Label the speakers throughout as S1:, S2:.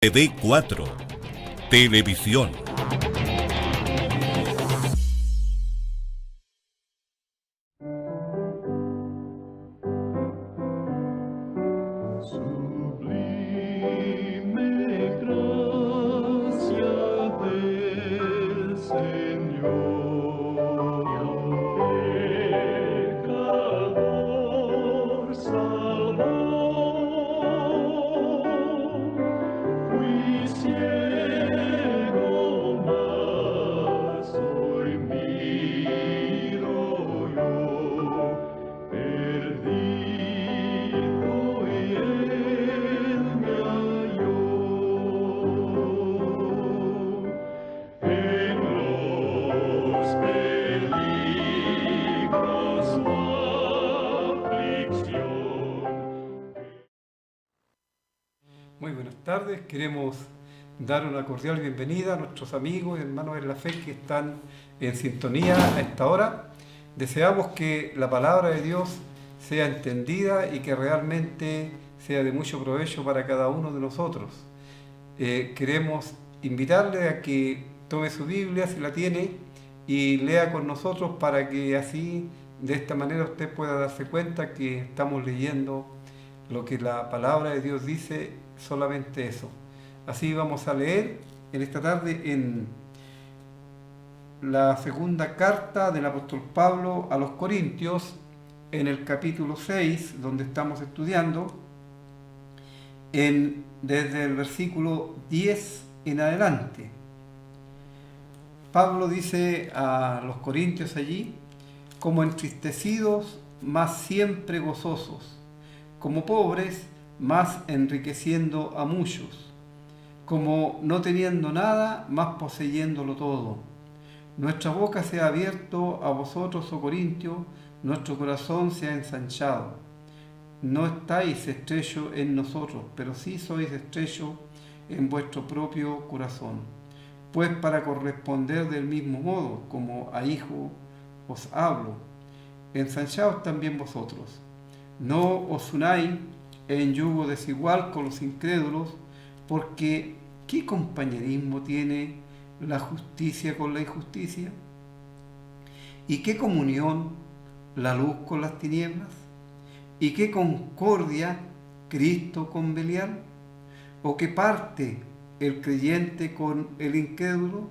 S1: TV4 Televisión.
S2: Muy buenas tardes, queremos dar una cordial bienvenida a nuestros amigos y hermanos en la fe que están en sintonía a esta hora. Deseamos que la palabra de Dios sea entendida y que realmente sea de mucho provecho para cada uno de nosotros. Queremos invitarle a que tome su Biblia si la tiene y lea con nosotros para que así, de esta manera, usted pueda darse cuenta que estamos leyendo lo que la palabra de Dios dice, solamente eso. Así vamos a leer en esta tarde en la segunda carta del apóstol Pablo a los Corintios, en el capítulo 6, donde estamos estudiando, desde el versículo 10 en adelante. Pablo dice a los corintios allí: como entristecidos, mas siempre gozosos; como pobres, más enriqueciendo a muchos; como no teniendo nada, más poseyéndolo todo. Nuestra boca se ha abierto a vosotros, oh Corintios, nuestro corazón se ha ensanchado. No estáis estrechos en nosotros, pero sí sois estrechos en vuestro propio corazón. Pues para corresponder del mismo modo, como a hijos os hablo, ensanchaos también vosotros. No os unáis en yugo desigual con los incrédulos, porque ¿qué compañerismo tiene la justicia con la injusticia? ¿Y qué comunión la luz con las tinieblas? ¿Y qué concordia Cristo con Belial? ¿O qué parte el creyente con el incrédulo?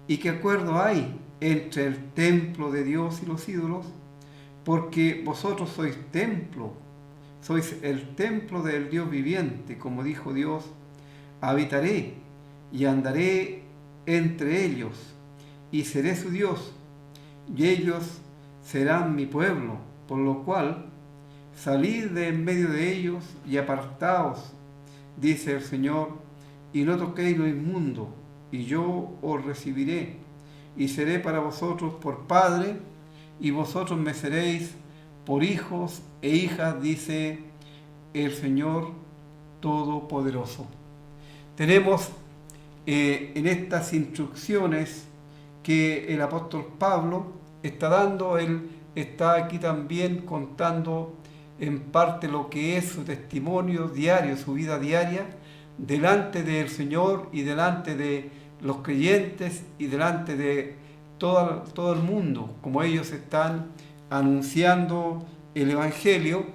S2: ¿Y qué acuerdo hay entre el templo de Dios y los ídolos? Porque vosotros sois el templo del Dios viviente, como dijo Dios: habitaré y andaré entre ellos, y seré su Dios, y ellos serán mi pueblo. Por lo cual, salid de en medio de ellos y apartaos, dice el Señor, y no toquéis lo inmundo, y yo os recibiré, y seré para vosotros por Padre, y vosotros me seréis por hijos e hijas, dice el Señor Todopoderoso. Tenemos en estas instrucciones que el apóstol Pablo está dando, él está aquí también contando en parte lo que es su testimonio diario, su vida diaria, delante del Señor y delante de los creyentes y delante de todo el mundo, como ellos están anunciando el Evangelio.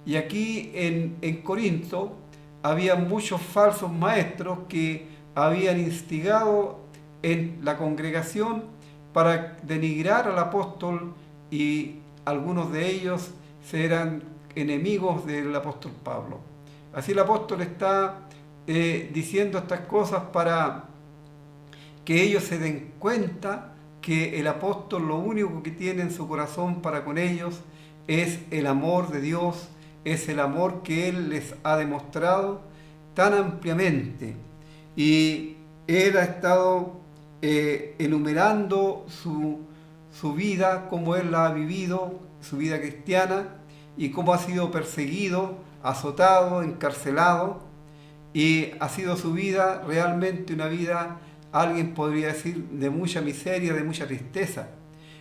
S2: Y aquí en Corinto había muchos falsos maestros que habían instigado en la congregación para denigrar al apóstol, y algunos de ellos eran enemigos del apóstol Pablo. Así el apóstol está diciendo estas cosas para que ellos se den cuenta que el apóstol lo único que tiene en su corazón para con ellos es el amor de Dios, es el amor que Él les ha demostrado tan ampliamente. Y Él ha estado enumerando su vida, cómo Él la ha vivido, su vida cristiana, y cómo ha sido perseguido, azotado, encarcelado, y ha sido su vida realmente una vida, alguien podría decir, de mucha miseria, de mucha tristeza.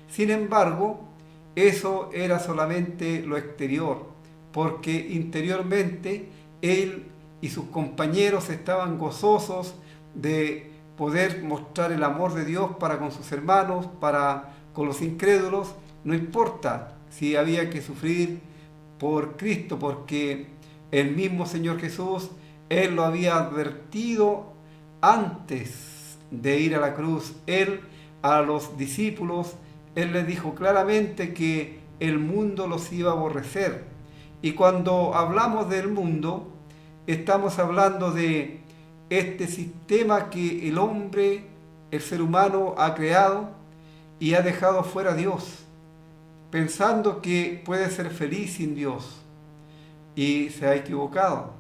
S2: Sin embargo, eso era solamente lo exterior, porque interiormente él y sus compañeros estaban gozosos de poder mostrar el amor de Dios para con sus hermanos, para con los incrédulos, no importa si había que sufrir por Cristo, porque el mismo Señor Jesús, Él lo había advertido antes de ir a la cruz. Él a los discípulos, Él les dijo claramente que el mundo los iba a aborrecer. Y cuando hablamos del mundo, estamos hablando de este sistema que el hombre, el ser humano, ha creado y ha dejado fuera a Dios, pensando que puede ser feliz sin Dios, y se ha equivocado.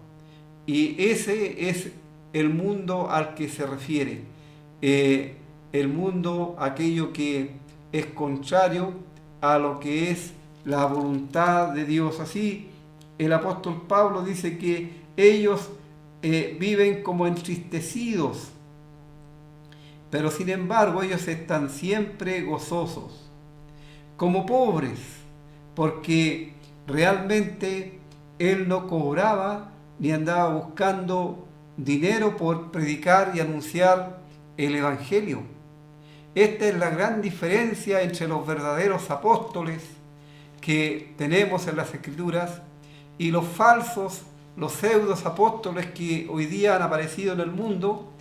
S2: Y ese es el mundo al que se refiere, el mundo, aquello que es contrario a lo que es la voluntad de Dios. Así, el apóstol Pablo dice que ellos viven como entristecidos, pero sin embargo ellos están siempre gozosos, como pobres, porque realmente él no cobraba ni andaba buscando dinero por predicar y anunciar el Evangelio. Esta es la gran diferencia entre los verdaderos apóstoles que tenemos en las Escrituras y los falsos, los pseudos apóstoles que hoy día han aparecido en el mundo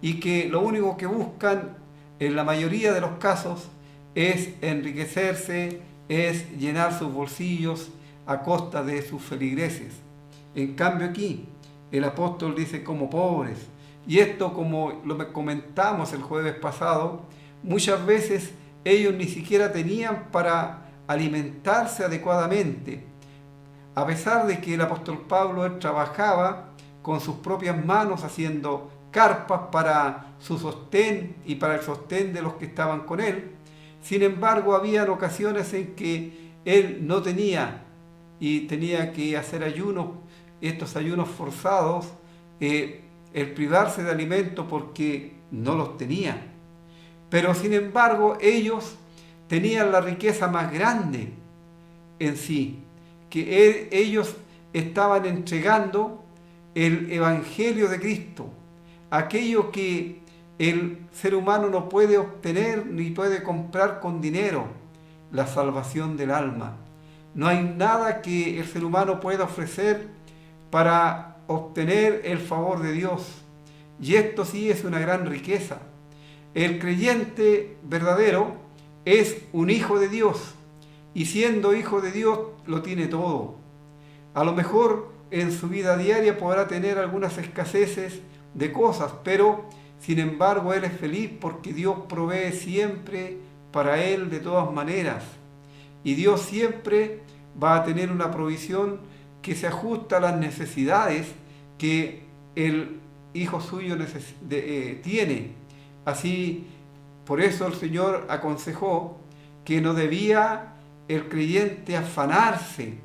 S2: y que lo único que buscan en la mayoría de los casos es enriquecerse, es llenar sus bolsillos a costa de sus feligreses. En cambio aquí, el apóstol dice como pobres. Y esto, como lo comentamos el jueves pasado, muchas veces ellos ni siquiera tenían para alimentarse adecuadamente. A pesar de que el apóstol Pablo él trabajaba con sus propias manos haciendo carpas para su sostén y para el sostén de los que estaban con él, sin embargo habían ocasiones en que él no tenía y tenía que hacer ayunos, estos ayunos forzados, el privarse de alimento porque no los tenía. Pero sin embargo ellos tenían la riqueza más grande en sí, que ellos estaban entregando el Evangelio de Cristo, aquello que el ser humano no puede obtener ni puede comprar con dinero, la salvación del alma. No hay nada que el ser humano pueda ofrecer para obtener el favor de Dios. Y esto sí es una gran riqueza. El creyente verdadero es un hijo de Dios, y siendo hijo de Dios lo tiene todo. A lo mejor en su vida diaria podrá tener algunas escaseces de cosas, pero sin embargo él es feliz porque Dios provee siempre para él de todas maneras. Y Dios siempre va a tener una provisión que se ajusta a las necesidades que el hijo suyo tiene. Así, por eso el Señor aconsejó que no debía el creyente afanarse,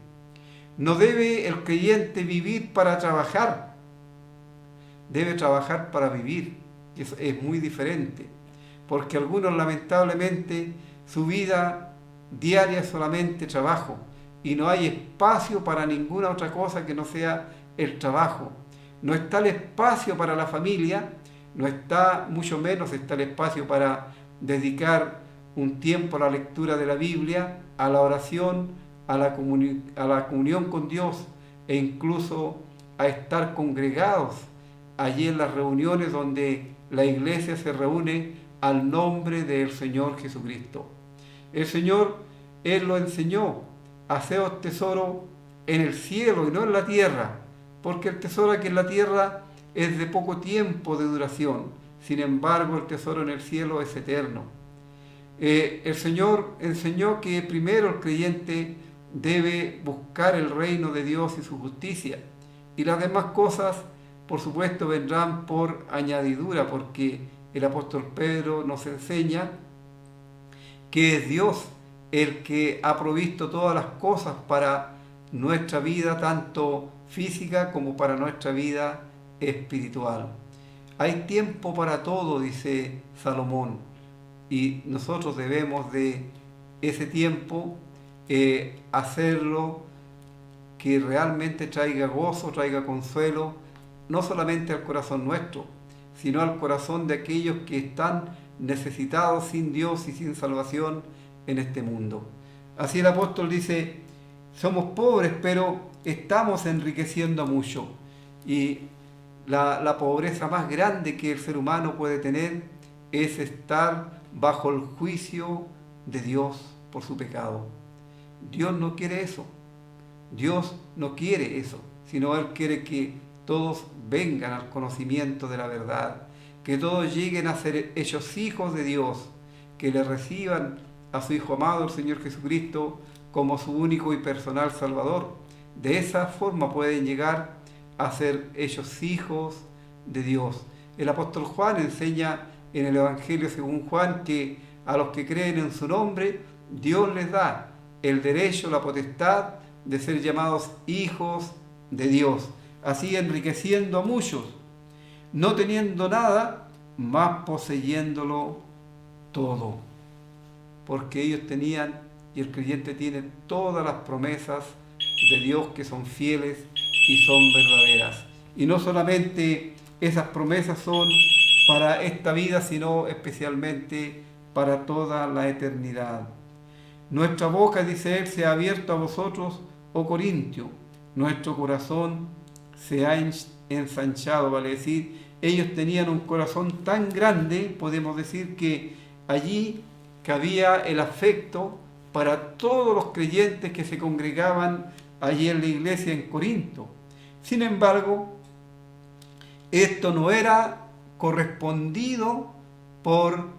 S2: no debe el creyente vivir para trabajar, debe trabajar para vivir. Y eso es muy diferente, porque algunos lamentablemente su vida diaria es solamente trabajo y no hay espacio para ninguna otra cosa que no sea el trabajo. No está el espacio para la familia, no está, mucho menos está el espacio para dedicar un tiempo a la lectura de la Biblia, a la oración, a la comunión con Dios e incluso a estar congregados allí en las reuniones donde la iglesia se reúne al nombre del Señor Jesucristo. El Señor, Él lo enseñó: haceos tesoro en el cielo y no en la tierra, porque el tesoro aquí en la tierra es de poco tiempo de duración, sin embargo el tesoro en el cielo es eterno. El Señor enseñó que primero el creyente debe buscar el reino de Dios y su justicia, y las demás cosas, por supuesto, vendrán por añadidura, porque el apóstol Pedro nos enseña que es Dios el que ha provisto todas las cosas para nuestra vida, tanto física como para nuestra vida espiritual. Hay tiempo para todo, dice Salomón, y nosotros debemos de ese tiempo hacerlo que realmente traiga gozo, traiga consuelo, no solamente al corazón nuestro, sino al corazón de aquellos que están necesitados sin Dios y sin salvación en este mundo. Así el apóstol dice, somos pobres, pero estamos enriqueciendo mucho. Y la pobreza más grande que el ser humano puede tener es estar bajo el juicio de Dios por su pecado. Dios no quiere eso. Dios no quiere eso, sino Él quiere que todos vengan al conocimiento de la verdad, que todos lleguen a ser hechos hijos de Dios, que le reciban a su Hijo amado, el Señor Jesucristo, como su único y personal Salvador. De esa forma pueden llegar a ser hechos hijos de Dios. El apóstol Juan enseña en el Evangelio según Juan que a los que creen en su nombre, Dios les da el derecho, la potestad de ser llamados hijos de Dios, así enriqueciendo a muchos, no teniendo nada, más poseyéndolo todo, porque ellos tenían, y el creyente tiene todas las promesas de Dios que son fieles y son verdaderas. Y no solamente esas promesas son para esta vida, sino especialmente para toda la eternidad. Nuestra boca, dice él, se ha abierto a vosotros, oh Corintio, nuestro corazón se ha ensanchado, vale decir, ellos tenían un corazón tan grande, podemos decir que allí cabía el afecto para todos los creyentes que se congregaban allí en la iglesia en Corinto. Sin embargo, esto no era correspondido por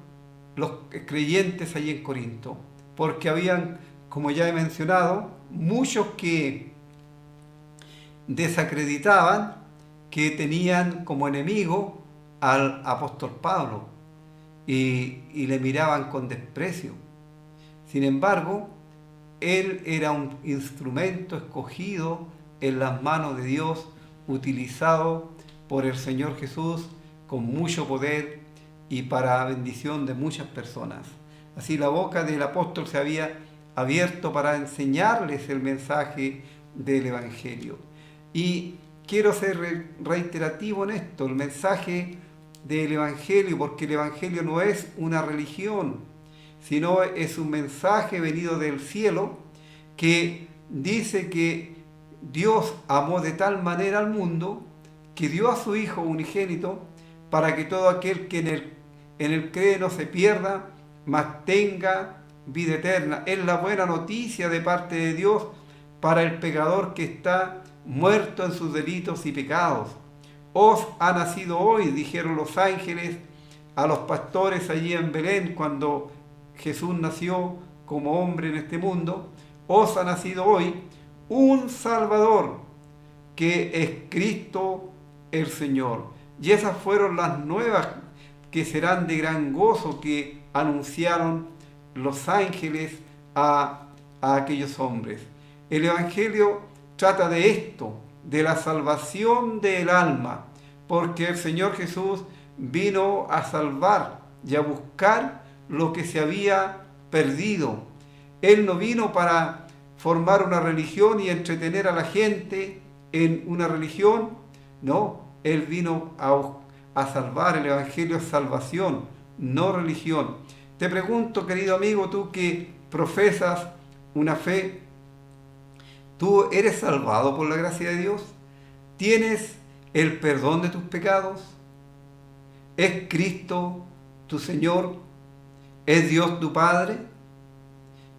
S2: los creyentes allí en Corinto, porque habían, como ya he mencionado, muchos que desacreditaban, que tenían como enemigo al apóstol Pablo y le miraban con desprecio. Sin embargo, él era un instrumento escogido en las manos de Dios, utilizado por el Señor Jesús con mucho poder y para bendición de muchas personas. Así la boca del apóstol se había abierto para enseñarles el mensaje del Evangelio. Y quiero ser reiterativo en esto, el mensaje del Evangelio, porque el Evangelio no es una religión, sino es un mensaje venido del cielo que dice que Dios amó de tal manera al mundo que dio a su Hijo unigénito para que todo aquel que en él cree no se pierda, mas tenga vida eterna. Es la buena noticia de parte de Dios para el pecador que está muerto en sus delitos y pecados. Os ha nacido hoy, dijeron los ángeles a los pastores allí en Belén cuando Jesús nació como hombre en este mundo. Os ha nacido hoy un Salvador, que es Cristo el Señor. Y esas fueron las nuevas que serán de gran gozo que anunciaron los ángeles a aquellos hombres. El Evangelio trata de esto, de la salvación del alma, porque el Señor Jesús vino a salvar y a buscar lo que se había perdido. Él no vino para formar una religión y entretener a la gente en una religión, no, Él vino a salvar. El Evangelio es salvación, no religión. Te pregunto, querido amigo, tú que profesas una fe, ¿tú eres salvado por la gracia de Dios? ¿Tienes el perdón de tus pecados? ¿Es Cristo tu Señor? ¿Es Dios tu Padre?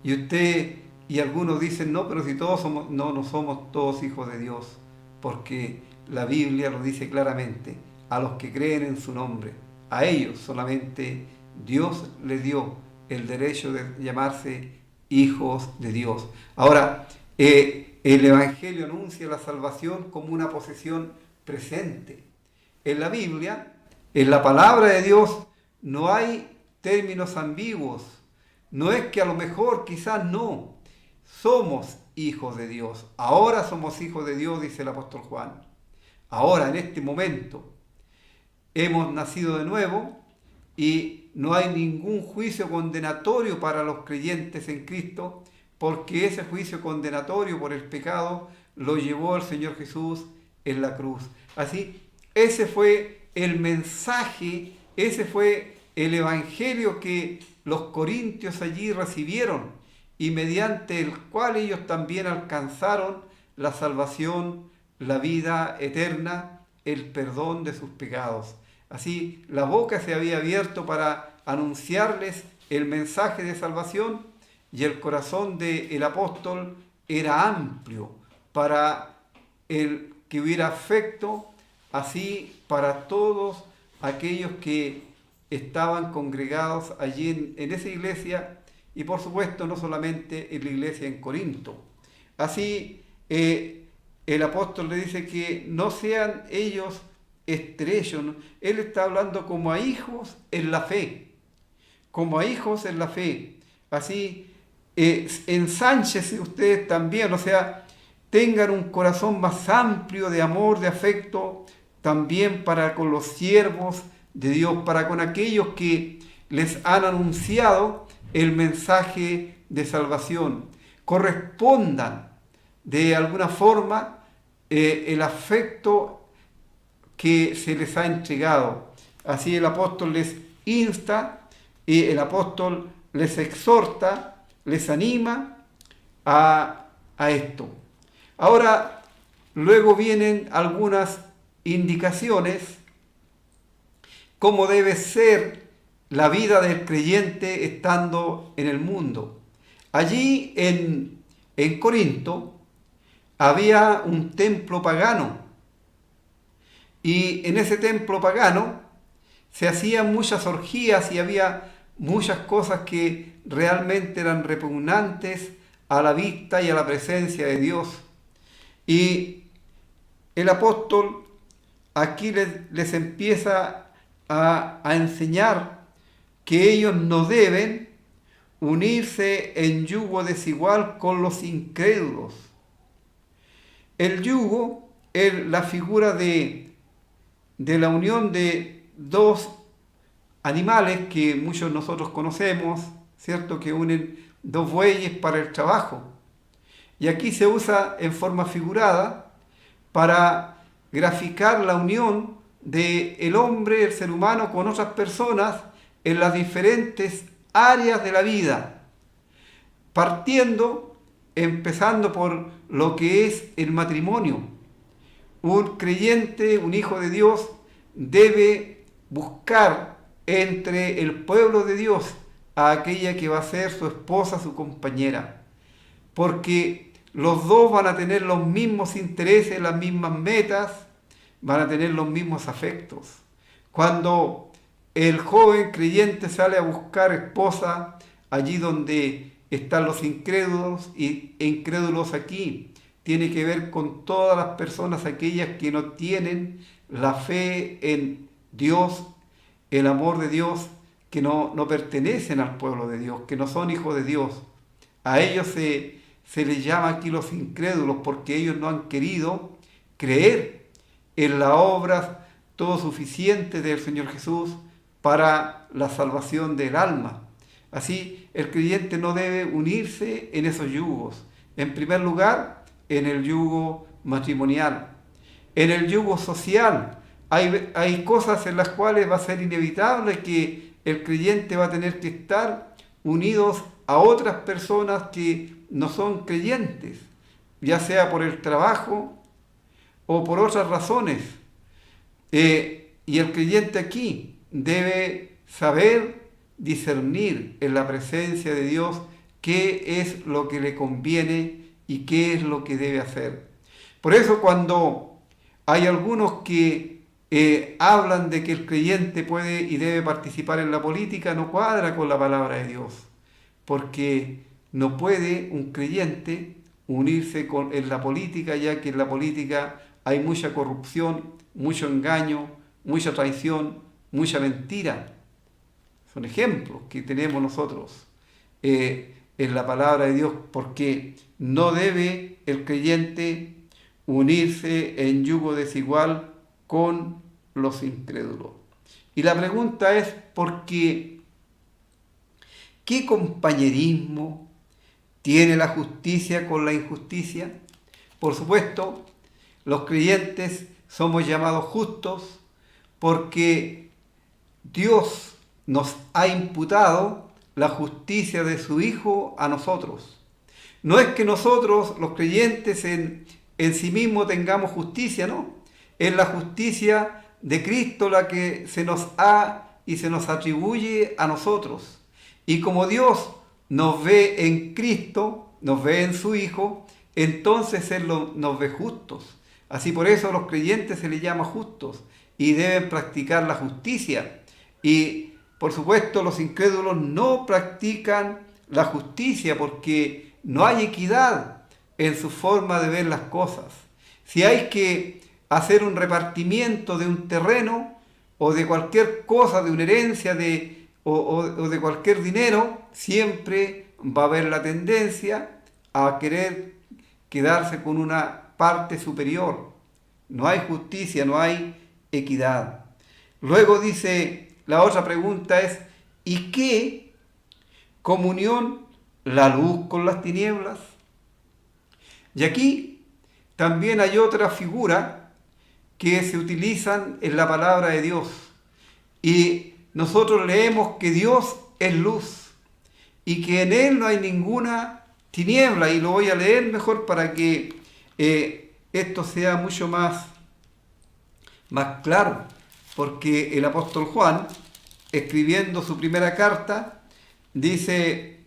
S2: Y algunos dicen, no, pero si todos somos, no somos todos hijos de Dios, porque la Biblia lo dice claramente, a los que creen en su nombre, a ellos solamente Dios les dio el derecho de llamarse hijos de Dios. Ahora, el Evangelio anuncia la salvación como una posesión presente. En la Biblia, en la palabra de Dios, no hay términos ambiguos. No es que a lo mejor, quizás no. Somos hijos de Dios. Ahora somos hijos de Dios, dice el apóstol Juan. Ahora, en este momento, hemos nacido de nuevo y no hay ningún juicio condenatorio para los creyentes en Cristo, porque ese juicio condenatorio por el pecado lo llevó el Señor Jesús en la cruz. Así, ese fue el mensaje, ese fue el evangelio que los corintios allí recibieron y mediante el cual ellos también alcanzaron la salvación, la vida eterna, el perdón de sus pecados. Así, la boca se había abierto para anunciarles el mensaje de salvación y el corazón del apóstol era amplio para el que hubiera afecto, así para todos aquellos que estaban congregados allí en esa iglesia y por supuesto no solamente en la iglesia en Corinto. Así el apóstol le dice que no sean ellos estrechos, ¿no? Él está hablando como a hijos en la fe, como a hijos en la fe. Así, ensánchese ustedes también, o sea, tengan un corazón más amplio de amor, de afecto, también para con los siervos de Dios, para con aquellos que les han anunciado el mensaje de salvación. Correspondan de alguna forma el afecto que se les ha entregado. Así el apóstol les insta y el apóstol les exhorta, les anima a esto. Ahora, luego vienen algunas indicaciones cómo debe ser la vida del creyente estando en el mundo. Allí en Corinto había un templo pagano y en ese templo pagano se hacían muchas orgías y había muchas cosas que realmente eran repugnantes a la vista y a la presencia de Dios. Y el apóstol aquí les empieza a enseñar que ellos no deben unirse en yugo desigual con los incrédulos. El yugo es la figura de la unión de dos animales que muchos de nosotros conocemos, ¿cierto? Que unen dos bueyes para el trabajo. Y aquí se usa en forma figurada para graficar la unión del hombre, el ser humano, con otras personas en las diferentes áreas de la vida, empezando por lo que es el matrimonio. Un creyente, un hijo de Dios, debe buscar entre el pueblo de Dios a aquella que va a ser su esposa, su compañera, porque los dos van a tener los mismos intereses, las mismas metas, van a tener los mismos afectos. Cuando el joven creyente sale a buscar esposa allí donde están los incrédulos, e incrédulos aquí tiene que ver con todas las personas, aquellas que no tienen la fe en Dios, el amor de Dios, que no pertenecen al pueblo de Dios, que no son hijos de Dios. A ellos se les llama aquí los incrédulos porque ellos no han querido creer en la obra todo suficiente del Señor Jesús para la salvación del alma. Así, el creyente no debe unirse en esos yugos. En primer lugar, en el yugo matrimonial. En el yugo social, hay cosas en las cuales va a ser inevitable que el creyente va a tener que estar unidos a otras personas que no son creyentes, ya sea por el trabajo o por otras razones. Y el creyente aquí debe saber discernir en la presencia de Dios qué es lo que le conviene y qué es lo que debe hacer. Por eso cuando hay algunos que hablan de que el creyente puede y debe participar en la política, no cuadra con la palabra de Dios, porque no puede un creyente unirse en la política, ya que en la política hay mucha corrupción, mucho engaño, mucha traición, mucha mentira. Son ejemplos que tenemos nosotros en la palabra de Dios, porque no debe el creyente unirse en yugo desigual con los incrédulos. Y la pregunta es, ¿por qué? ¿Qué compañerismo tiene la justicia con la injusticia? Por supuesto, los creyentes somos llamados justos porque Dios nos ha imputado la justicia de su Hijo a nosotros. No es que nosotros, los creyentes, en sí mismos tengamos justicia, no. Es la justicia de Cristo la que se nos ha y se nos atribuye a nosotros. Y como Dios nos ve en Cristo, nos ve en su Hijo, entonces Él nos ve justos. Así por eso a los creyentes se les llama justos y deben practicar la justicia. Y por supuesto los incrédulos no practican la justicia porque no hay equidad en su forma de ver las cosas. Si hay que hacer un repartimiento de un terreno o de cualquier cosa, de una herencia o de cualquier dinero, siempre va a haber la tendencia a querer quedarse con una parte superior. No hay justicia, no hay equidad. Luego dice, la otra pregunta es, ¿y qué comunión la luz con las tinieblas? Y aquí también hay otra figura que se utilizan en la palabra de Dios. Y nosotros leemos que Dios es luz y que en Él no hay ninguna tiniebla. Y lo voy a leer mejor para que esto sea mucho más claro. Porque el apóstol Juan, escribiendo su primera carta, dice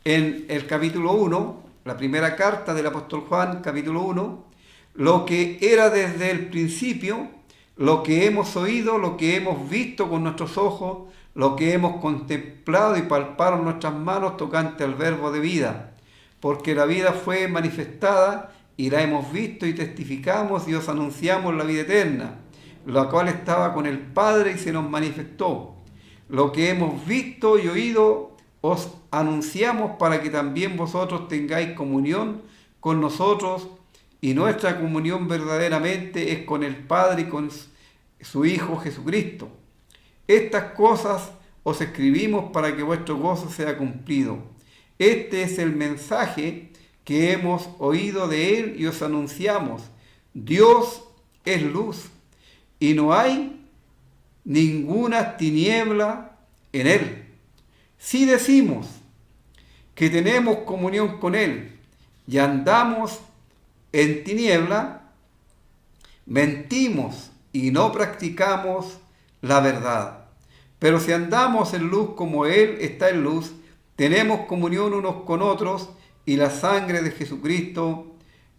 S2: en el capítulo 1, la primera carta del apóstol Juan, capítulo 1, lo que era desde el principio, lo que hemos oído, lo que hemos visto con nuestros ojos, lo que hemos contemplado y palparon nuestras manos tocante al verbo de vida. Porque la vida fue manifestada y la hemos visto y testificamos y os anunciamos la vida eterna, la cual estaba con el Padre y se nos manifestó. Lo que hemos visto y oído os anunciamos para que también vosotros tengáis comunión con nosotros, y nuestra comunión verdaderamente es con el Padre y con su Hijo Jesucristo. Estas cosas os escribimos para que vuestro gozo sea cumplido. Este es el mensaje que hemos oído de Él y os anunciamos. Dios es luz y no hay ninguna tiniebla en Él. Si decimos que tenemos comunión con Él y andamos en tiniebla, mentimos y no practicamos la verdad. Pero si andamos en luz como Él está en luz, tenemos comunión unos con otros y la sangre de Jesucristo,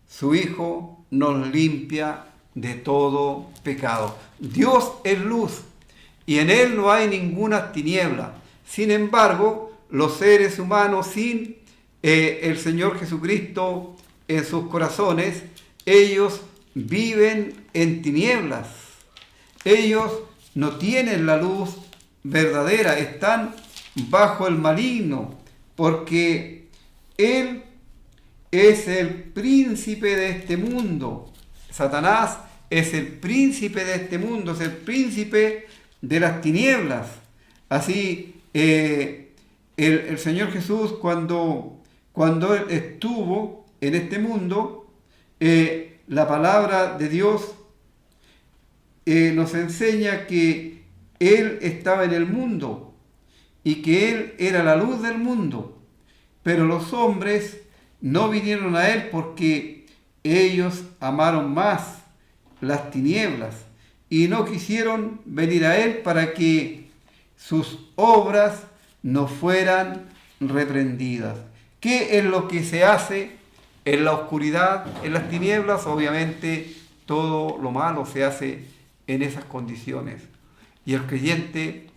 S2: su Hijo, nos limpia de todo pecado. Dios es luz y en Él no hay ninguna tiniebla. Sin embargo, los seres humanos sin el Señor Jesucristo en sus corazones, ellos viven en tinieblas. Ellos no tienen la luz verdadera, están bajo el maligno, porque Él es el príncipe de este mundo. Satanás es el príncipe de este mundo, es el príncipe de las tinieblas. Así, el Señor Jesús, cuando Él estuvo en este mundo, la palabra de Dios nos enseña que Él estaba en el mundo y que Él era la luz del mundo, pero los hombres no vinieron a Él porque ellos amaron más las tinieblas y no quisieron venir a Él para que sus obras no fueran reprendidas. ¿Qué es lo que se hace en la oscuridad, en las tinieblas? Obviamente todo lo malo se hace en esas condiciones. Y el creyente,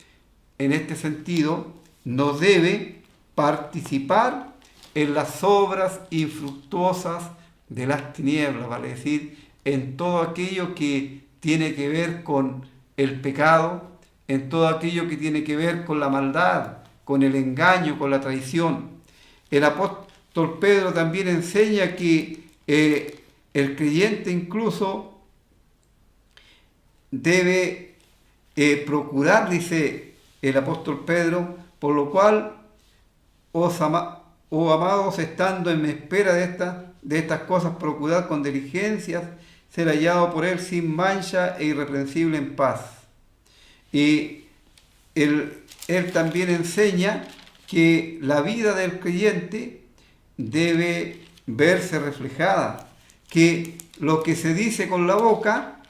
S2: en este sentido, no debe participar en las obras infructuosas de las tinieblas, vale decir, en todo aquello que tiene que ver con el pecado, en todo aquello que tiene que ver con la maldad, con el engaño, con la traición. El apóstol Pedro también enseña que el creyente incluso debe procurar, dice el apóstol Pedro, por lo cual, amados, estando en espera de estas cosas, procurad con diligencias ser hallado por él sin mancha e irreprensible en paz. Y él también enseña que la vida del creyente debe verse reflejada, que lo que se dice con la boca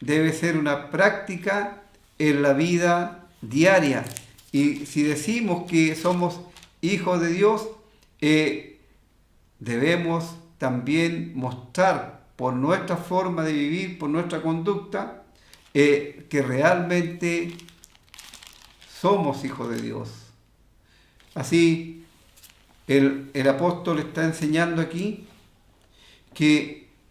S2: debe ser una práctica en la vida diaria. Y si decimos que somos hijos de Dios, debemos también mostrar por nuestra forma de vivir, por nuestra conducta, que realmente somos hijos de Dios. Así, el apóstol está enseñando aquí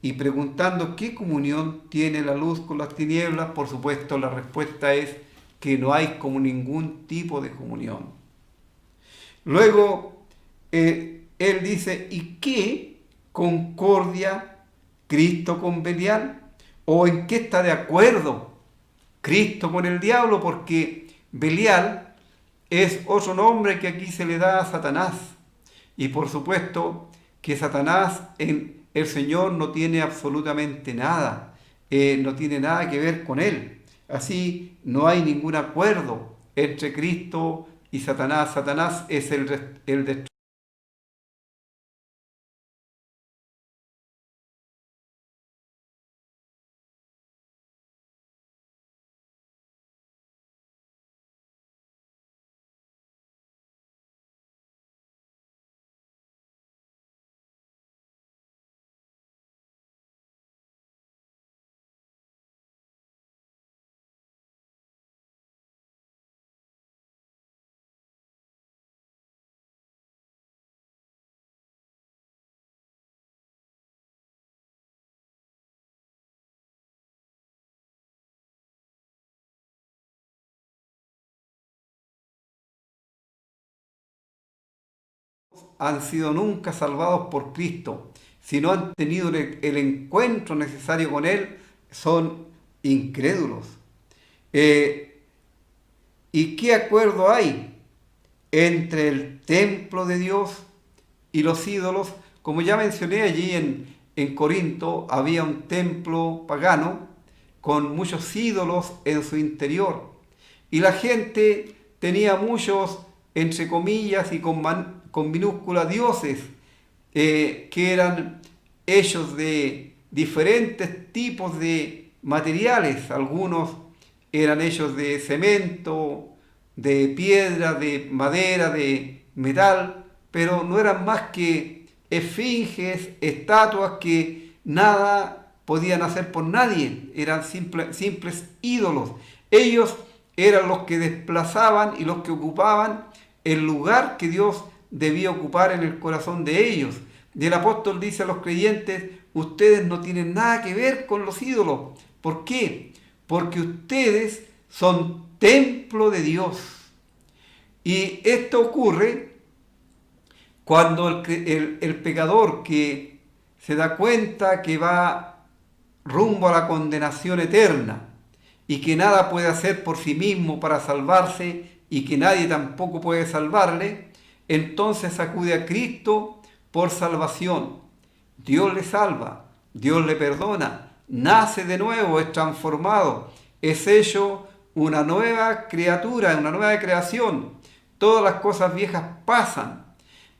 S2: y preguntando qué comunión tiene la luz con las tinieblas. Por supuesto, la respuesta es que no hay como ningún tipo de comunión. Luego, él dice, ¿y qué concordia Cristo con Belial? ¿O en qué está de acuerdo Cristo con el diablo? Porque Belial es otro nombre que aquí se le da a Satanás. Y por supuesto que Satanás en el Señor no tiene absolutamente nada. No tiene nada que ver con él. Así no hay ningún acuerdo entre Cristo y Satanás. Satanás es el destructor. Han sido nunca salvados por Cristo. Si no han tenido el encuentro necesario con Él, son incrédulos. ¿Y qué acuerdo hay entre el templo de Dios y los ídolos? Como ya mencioné, allí en Corinto había un templo pagano con muchos ídolos en su interior. Y la gente tenía muchos, entre comillas y con minúscula, dioses, que eran hechos de diferentes tipos de materiales. Algunos eran hechos de cemento, de piedra, de madera, de metal, pero no eran más que esfinges, estatuas que nada podían hacer por nadie, eran simples ídolos. Ellos eran los que desplazaban y los que ocupaban el lugar que Dios debía ocupar en el corazón de ellos. Y el apóstol dice a los creyentes, ustedes no tienen nada que ver con los ídolos. ¿Por qué? Porque ustedes son templo de Dios. Y esto ocurre cuando el pecador que se da cuenta que va rumbo a la condenación eterna y que nada puede hacer por sí mismo para salvarse y que nadie tampoco puede salvarle, entonces acude a Cristo por salvación. Dios le salva, Dios le perdona, nace de nuevo, es transformado, es hecho una nueva criatura, una nueva creación. Todas las cosas viejas pasan.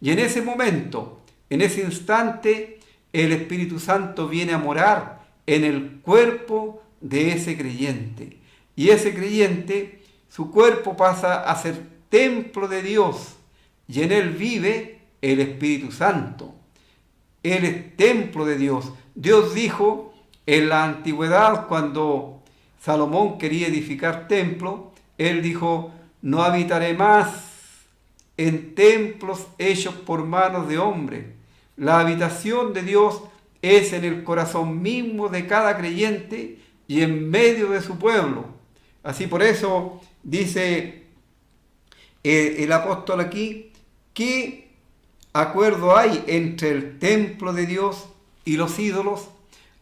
S2: Y en ese momento, en ese instante, el Espíritu Santo viene a morar en el cuerpo de ese creyente. Y ese creyente, su cuerpo pasa a ser templo de Dios. Y en él vive el Espíritu Santo. Él es templo de Dios. Dios dijo en la antigüedad, cuando Salomón quería edificar templo, él dijo, no habitaré más en templos hechos por manos de hombre. La habitación de Dios es en el corazón mismo de cada creyente y en medio de su pueblo. Así por eso dice el apóstol aquí, ¿qué acuerdo hay entre el templo de Dios y los ídolos?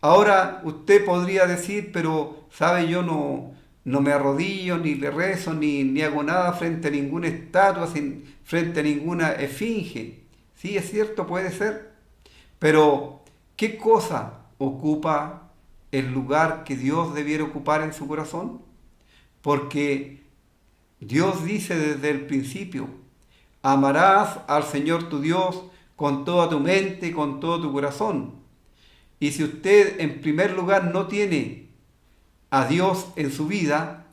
S2: Ahora usted podría decir, pero sabe, yo no me arrodillo, ni le rezo, ni hago nada frente a ninguna estatua, frente a ninguna esfinge. Sí, es cierto, puede ser. Pero, ¿qué cosa ocupa el lugar que Dios debiera ocupar en su corazón? Porque Dios dice desde el principio: amarás al Señor tu Dios con toda tu mente, con todo tu corazón. Y si usted en primer lugar no tiene a Dios en su vida,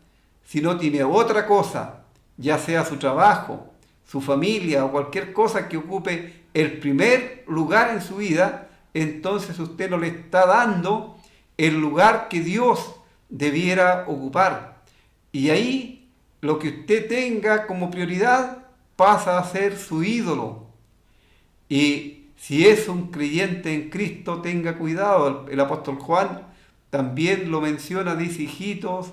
S2: si no tiene otra cosa, ya sea su trabajo, su familia o cualquier cosa que ocupe el primer lugar en su vida, entonces usted no le está dando el lugar que Dios debiera ocupar. Y ahí lo que usted tenga como prioridad pasa a ser su ídolo. Y si es un creyente en Cristo, tenga cuidado. El apóstol Juan también lo menciona, dice: hijitos,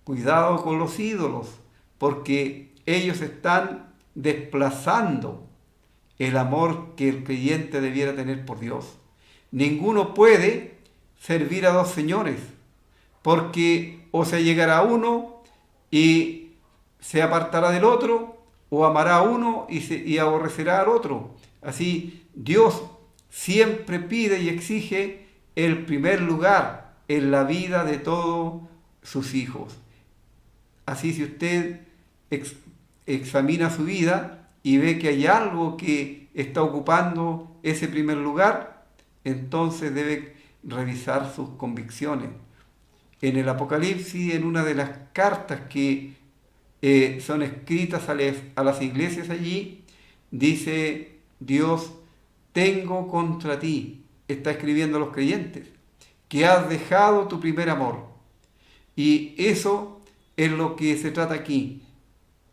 S2: cuidado con los ídolos, porque ellos están desplazando el amor que el creyente debiera tener por Dios. Ninguno puede servir a dos señores, porque o se llegará a uno y se apartará del otro, o amará a uno y aborrecerá al otro. Así, Dios siempre pide y exige el primer lugar en la vida de todos sus hijos. Así, si usted examina su vida y ve que hay algo que está ocupando ese primer lugar, entonces debe revisar sus convicciones. En el Apocalipsis, en una de las cartas que son escritas a las iglesias allí, dice Dios: tengo contra ti, está escribiendo a los creyentes, que has dejado tu primer amor. Y eso es lo que se trata aquí.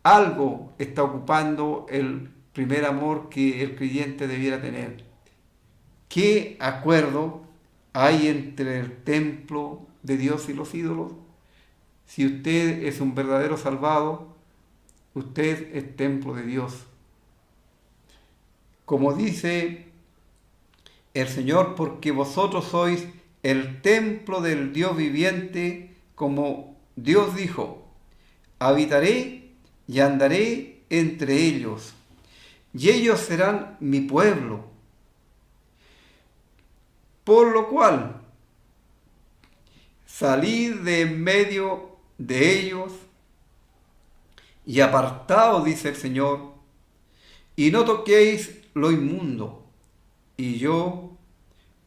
S2: Algo está ocupando el primer amor que el creyente debiera tener. ¿Qué acuerdo hay entre el templo de Dios y los ídolos? Si usted es un verdadero salvado, usted es templo de Dios. Como dice el Señor: porque vosotros sois el templo del Dios viviente, como Dios dijo: habitaré y andaré entre ellos, y ellos serán mi pueblo. Por lo cual, salid de en medio de ellos y apartaos, dice el Señor, y no toquéis lo inmundo, y yo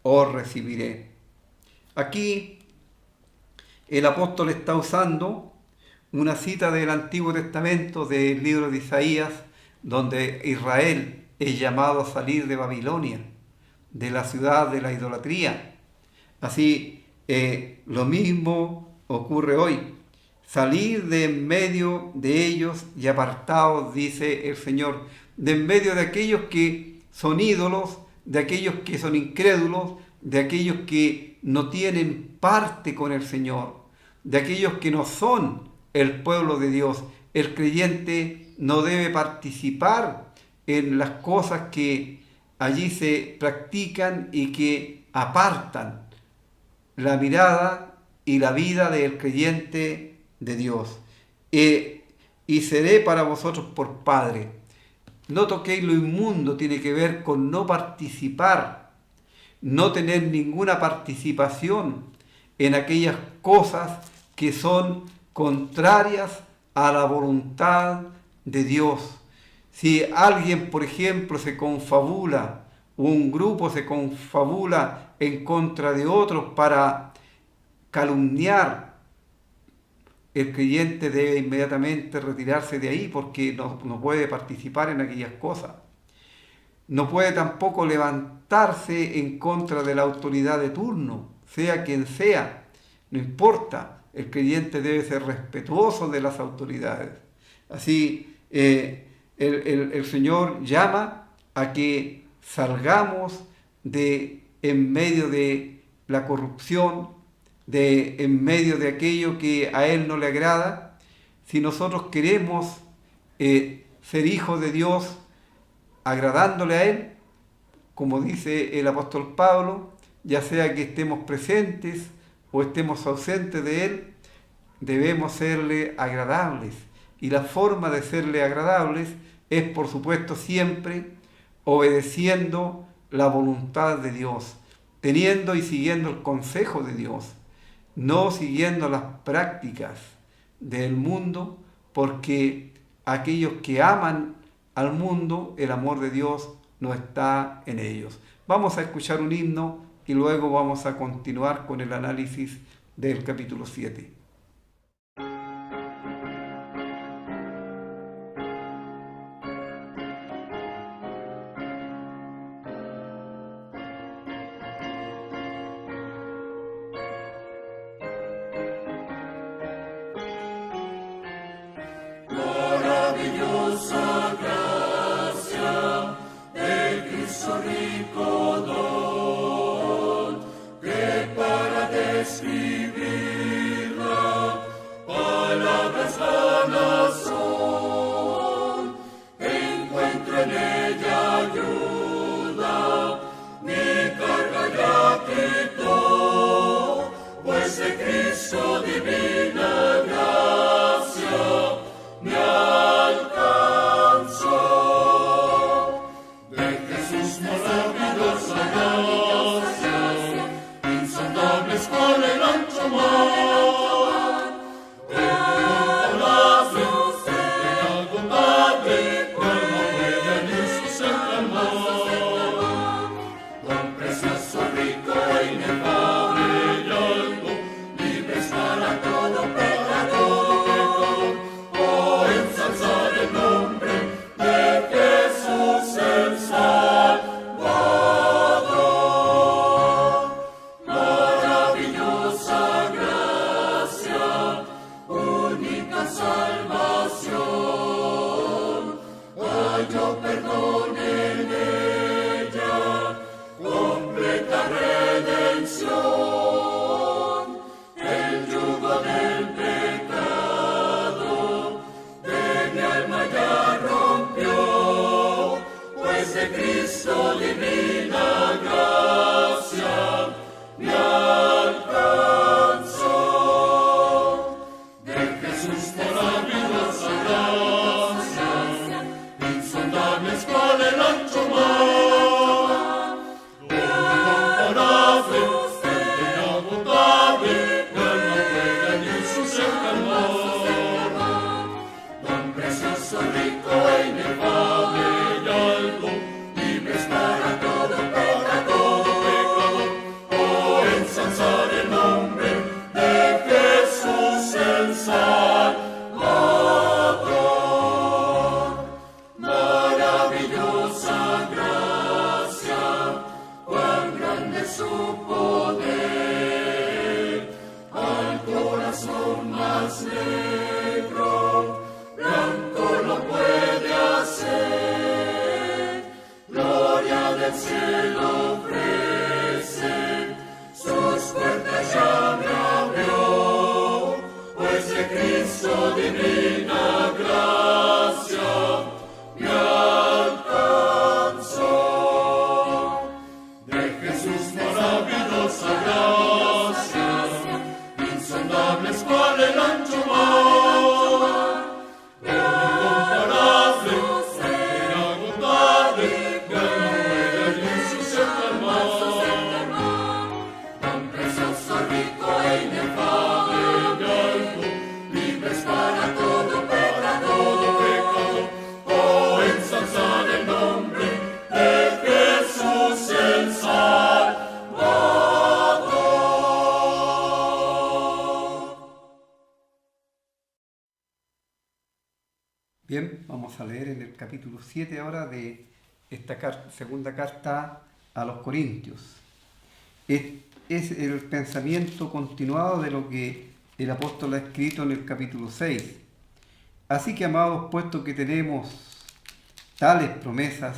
S2: os recibiré. Aquí el apóstol está usando una cita del Antiguo Testamento, del libro de Isaías, donde Israel es llamado a salir de Babilonia, de la ciudad de la idolatría. Así, lo mismo ocurre hoy. Salir de en medio de ellos y apartaos, dice el Señor, de en medio de aquellos que son ídolos, de aquellos que son incrédulos, de aquellos que no tienen parte con el Señor, de aquellos que no son el pueblo de Dios. El creyente no debe participar en las cosas que allí se practican y que apartan la mirada y la vida del creyente de Dios. Y seré para vosotros por Padre. No toquéis lo inmundo tiene que ver con no participar, no tener ninguna participación en aquellas cosas que son contrarias a la voluntad de Dios. Si alguien, por ejemplo, se confabula, un grupo se confabula en contra de otros para calumniar, el creyente debe inmediatamente retirarse de ahí, porque no puede participar en aquellas cosas. No puede tampoco levantarse en contra de la autoridad de turno, sea quien sea, no importa. El creyente debe ser respetuoso de las autoridades. Así, el Señor llama a que salgamos de en medio de la corrupción, de en medio de aquello que a Él no le agrada. Si nosotros queremos ser hijos de Dios, agradándole a Él, como dice el apóstol Pablo, ya sea que estemos presentes o estemos ausentes de Él, debemos serle agradables. Y la forma de serle agradables es, por supuesto, siempre obedeciendo la voluntad de Dios, teniendo y siguiendo el consejo de Dios. no siguiendo las prácticas del mundo, porque aquellos que aman al mundo, el amor de Dios no está en ellos. Vamos a escuchar un himno y luego vamos a continuar con el análisis del capítulo 7. Bien, vamos a leer en el capítulo 7 ahora de esta segunda carta a los Corintios. Es el pensamiento continuado de lo que el apóstol ha escrito en el capítulo 6. Así que, amados, puesto que tenemos tales promesas,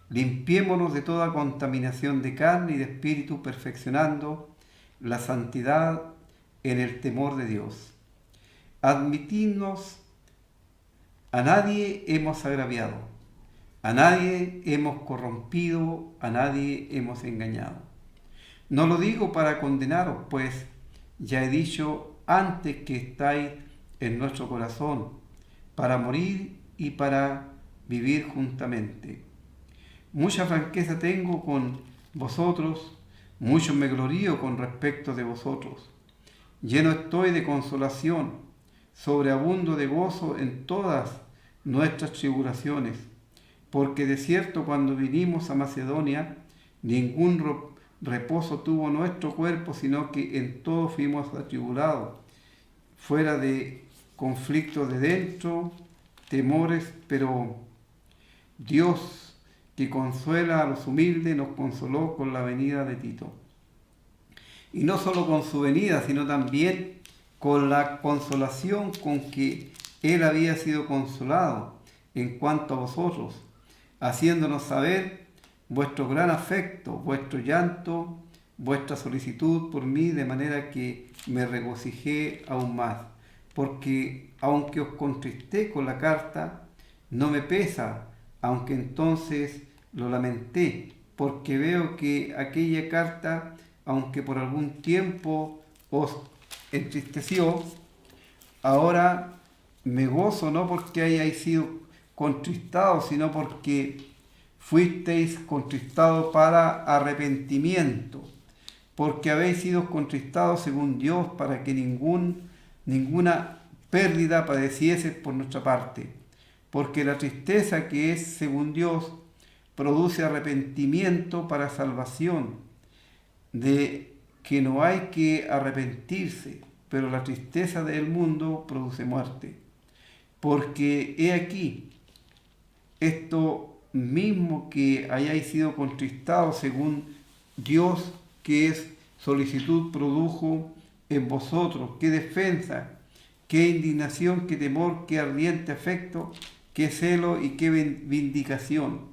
S2: limpiémonos de toda contaminación de carne y de espíritu, perfeccionando la santidad en el temor de Dios. Admitidnos. A nadie hemos agraviado, a nadie hemos corrompido, a nadie hemos engañado. No lo digo para condenaros, pues ya he dicho antes que estáis en nuestro corazón, para morir y para vivir juntamente. Mucha franqueza tengo con vosotros, mucho me glorío con respecto de vosotros, lleno estoy de consolación, sobreabundo de gozo en todas nuestras tribulaciones, porque de cierto cuando vinimos a Macedonia, ningún reposo tuvo nuestro cuerpo, sino que en todo fuimos atribulados, fuera de conflictos de dentro, temores, pero Dios, que consuela a los humildes, nos consoló con la venida de Tito. Y no solo con su venida, sino también con la consolación con que él había sido consolado en cuanto a vosotros, haciéndonos saber vuestro gran afecto, vuestro llanto, vuestra solicitud por mí, de manera que me regocijé aún más. Porque aunque os contristé con la carta, no me pesa, aunque entonces lo lamenté, porque veo que aquella carta, aunque por algún tiempo os entristeció, ahora me gozo no porque hayáis sido contristados, sino porque fuisteis contristados para arrepentimiento, porque habéis sido contristados según Dios, para que ninguna pérdida padeciese por nuestra parte, porque la tristeza que es según Dios produce arrepentimiento para salvación, de que no hay que arrepentirse, pero la tristeza del mundo produce muerte. Porque he aquí, esto mismo que hayáis sido contristados según Dios, que es solicitud, produjo en vosotros, qué defensa, qué indignación, qué temor, qué ardiente afecto, qué celo y qué vindicación.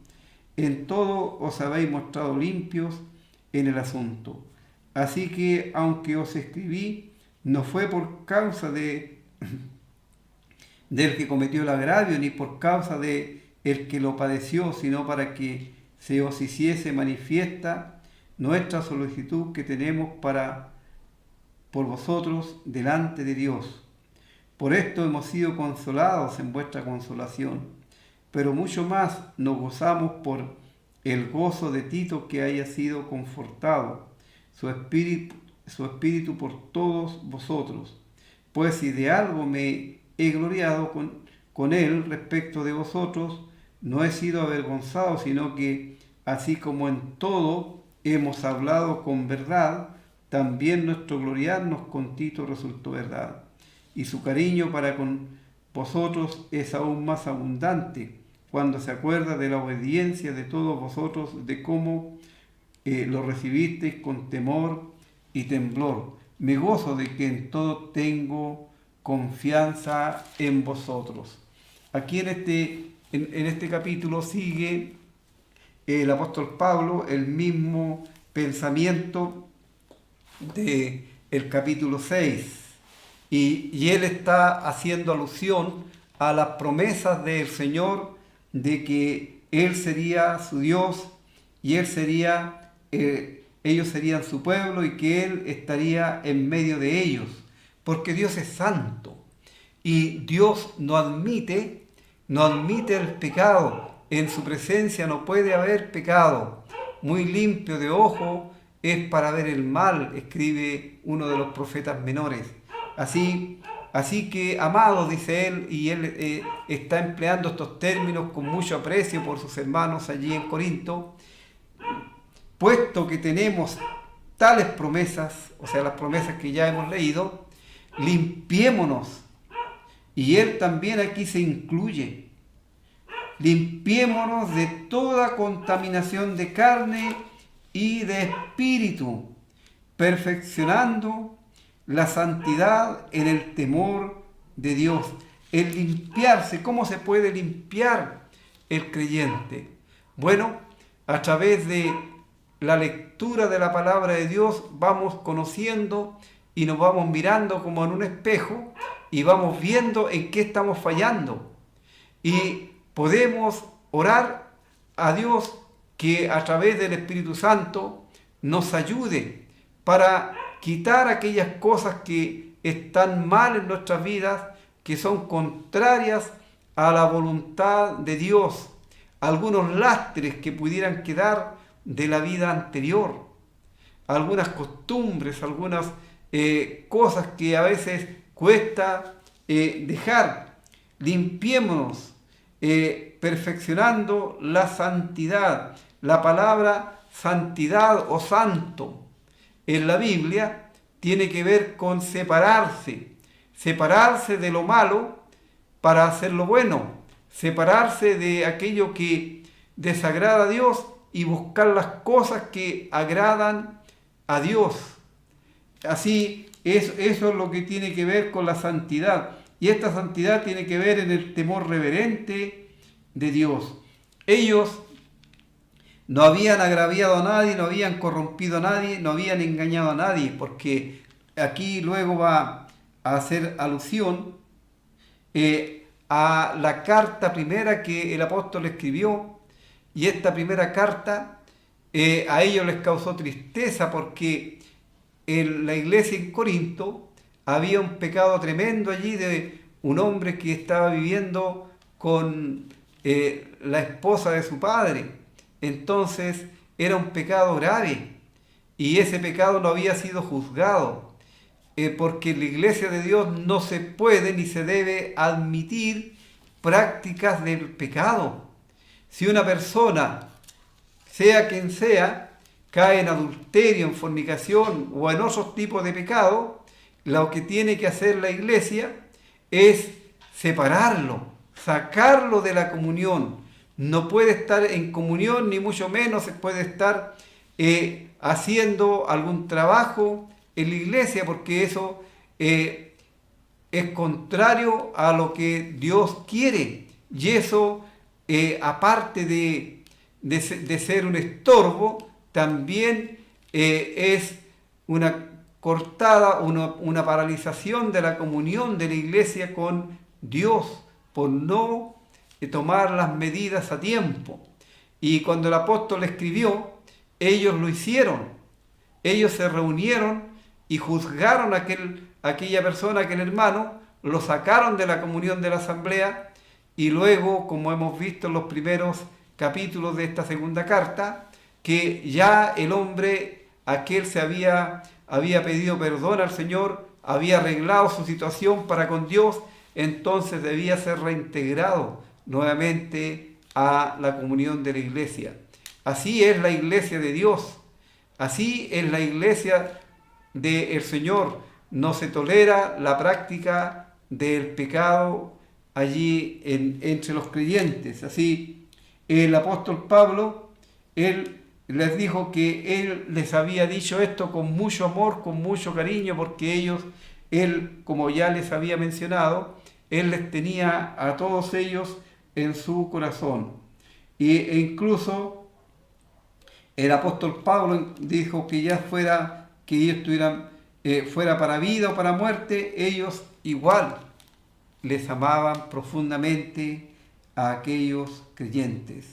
S2: En todo os habéis mostrado limpios en el asunto. Así que, aunque os escribí, no fue por causa del que cometió el agravio, ni por causa de el que lo padeció, sino para que se os hiciese manifiesta nuestra solicitud que tenemos por vosotros delante de Dios. Por esto hemos sido consolados en vuestra consolación, pero mucho más nos gozamos por el gozo de Tito, que haya sido confortado, su espíritu por todos vosotros. Pues si de algo me he gloriado con él respecto de vosotros, no he sido avergonzado, sino que así como en todo hemos hablado con verdad, también nuestro gloriarnos con Tito resultó verdad. Y su cariño para con vosotros es aún más abundante cuando se acuerda de la obediencia de todos vosotros, de cómo lo recibisteis con temor y temblor. Me gozo de que en todo tengo confianza en vosotros. Aquí en este capítulo sigue el apóstol Pablo el mismo pensamiento del capítulo 6, y él está haciendo alusión a las promesas del Señor de que Él sería su Dios y ellos serían su pueblo, y que Él estaría en medio de ellos, porque Dios es santo y Dios no admite el pecado. En su presencia no puede haber pecado. Muy limpio de ojo es para ver el mal, escribe uno de los profetas menores. Así que, amados, dice él, y él está empleando estos términos con mucho aprecio por sus hermanos allí en Corinto, puesto que tenemos tales promesas, o sea, las promesas que ya hemos leído, limpiémonos. Y él también aquí se incluye. Limpiémonos de toda contaminación de carne y de espíritu, perfeccionando la santidad en el temor de Dios. El limpiarse, ¿cómo se puede limpiar el creyente? Bueno, a través de la lectura de la palabra de Dios vamos conociendo y nos vamos mirando como en un espejo y vamos viendo en qué estamos fallando. Y podemos orar a Dios que a través del Espíritu Santo nos ayude para quitar aquellas cosas que están mal en nuestras vidas, que son contrarias a la voluntad de Dios, algunos lastres que pudieran quedar de la vida anterior, algunas costumbres, algunas cosas que a veces cuesta dejar. Limpiémonos, perfeccionando la santidad. La palabra santidad o santo en la Biblia tiene que ver con separarse de lo malo para hacer lo bueno, separarse de aquello que desagrada a Dios y buscar las cosas que agradan a Dios. Así, eso es lo que tiene que ver con la santidad. Y esta santidad tiene que ver en el temor reverente de Dios. Ellos no habían agraviado a nadie, no habían corrompido a nadie, no habían engañado a nadie, porque aquí luego va a hacer alusión a la carta primera que el apóstol escribió, y esta primera carta a ellos les causó tristeza porque en la iglesia en Corinto había un pecado tremendo allí de un hombre que estaba viviendo con la esposa de su padre. Entonces era un pecado grave y ese pecado no había sido juzgado, porque en la iglesia de Dios no se puede ni se debe admitir prácticas del pecado. Si una persona, sea quien sea, cae en adulterio, en fornicación o en otros tipos de pecado, lo que tiene que hacer la iglesia es separarlo, sacarlo de la comunión. No puede estar en comunión, ni mucho menos se puede estar haciendo algún trabajo en la iglesia, porque eso es contrario a lo que Dios quiere. Y eso, aparte de ser un estorbo, también es una cortada, una paralización de la comunión de la iglesia con Dios, por no tomar las medidas a tiempo. Y cuando el apóstol escribió, ellos lo hicieron. Ellos se reunieron y juzgaron a aquella persona, aquel hermano, lo sacaron de la comunión de la asamblea, y luego, como hemos visto en los primeros capítulos de esta segunda carta, que ya el hombre aquel había pedido perdón al Señor, había arreglado su situación para con Dios, entonces debía ser reintegrado nuevamente a la comunión de la iglesia. Así es la iglesia de Dios, así es la iglesia del Señor. No se tolera la práctica del pecado allí entre los creyentes. Así, el apóstol Pablo, él les dijo que él les había dicho esto con mucho amor, con mucho cariño, porque él, como ya les había mencionado, él les tenía a todos ellos en su corazón. E incluso el apóstol Pablo dijo que ya fuera que ellos estuvieran, fuera para vida o para muerte, ellos igual les amaban profundamente a aquellos creyentes.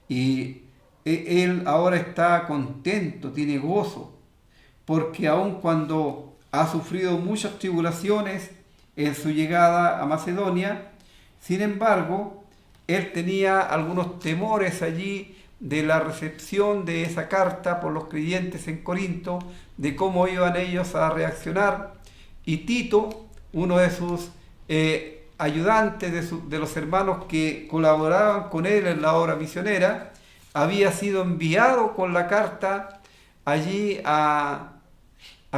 S2: Y él ahora está contento, tiene gozo, porque aun cuando ha sufrido muchas tribulaciones en su llegada a Macedonia, sin embargo, él tenía algunos temores allí de la recepción de esa carta por los creyentes en Corinto, de cómo iban ellos a reaccionar. Y Tito, uno de sus ayudantes, de los hermanos que colaboraban con él en la obra misionera, había sido enviado con la carta allí a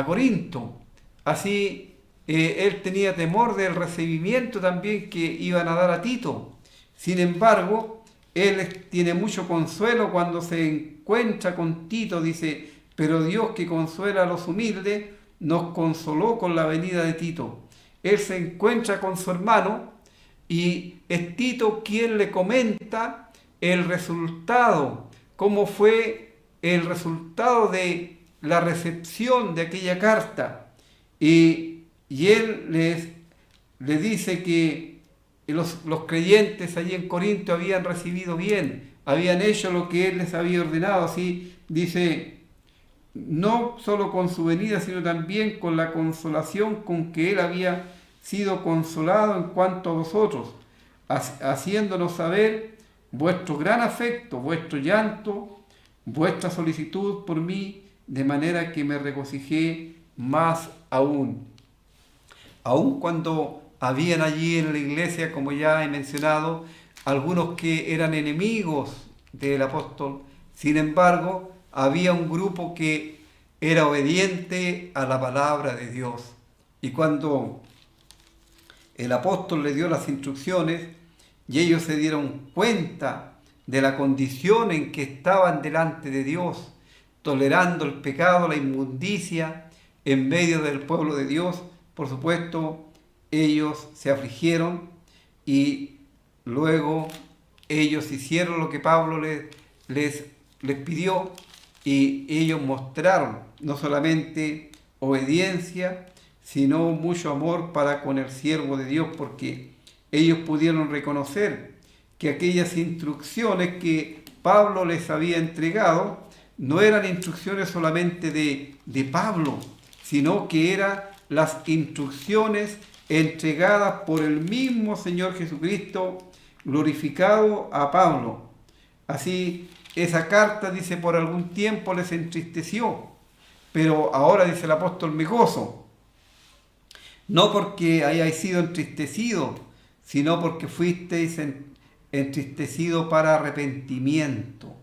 S2: Corinto. Así, él tenía temor del recibimiento también que iban a dar a Tito. Sin embargo, él tiene mucho consuelo cuando se encuentra con Tito. Dice, pero Dios, que consuela a los humildes, nos consoló con la venida de Tito. Él se encuentra con su hermano y es Tito quien le comenta el resultado, cómo fue el resultado de la recepción de aquella carta. Y él le dice que los creyentes allí en Corinto habían recibido bien, habían hecho lo que él les había ordenado. Así dice, no solo con su venida, sino también con la consolación con que él había sido consolado en cuanto a vosotros, haciéndonos saber vuestro gran afecto, vuestro llanto, vuestra solicitud por mí, de manera que me regocijé más aún. Aun cuando habían allí en la iglesia, como ya he mencionado, algunos que eran enemigos del apóstol, sin embargo, había un grupo que era obediente a la palabra de Dios. Y cuando el apóstol le dio las instrucciones y ellos se dieron cuenta de la condición en que estaban delante de Dios, tolerando el pecado, la inmundicia en medio del pueblo de Dios, por supuesto, ellos se afligieron y luego ellos hicieron lo que Pablo les pidió, y ellos mostraron no solamente obediencia, sino mucho amor para con el siervo de Dios, porque ellos pudieron reconocer que aquellas instrucciones que Pablo les había entregado no eran instrucciones solamente de Pablo, sino que eran las instrucciones entregadas por el mismo Señor Jesucristo, glorificado a Pablo. Así, esa carta, dice, por algún tiempo les entristeció, pero ahora, dice el apóstol, me gozo, no porque hayáis sido entristecidos, sino porque fuisteis entristecidos para arrepentimiento.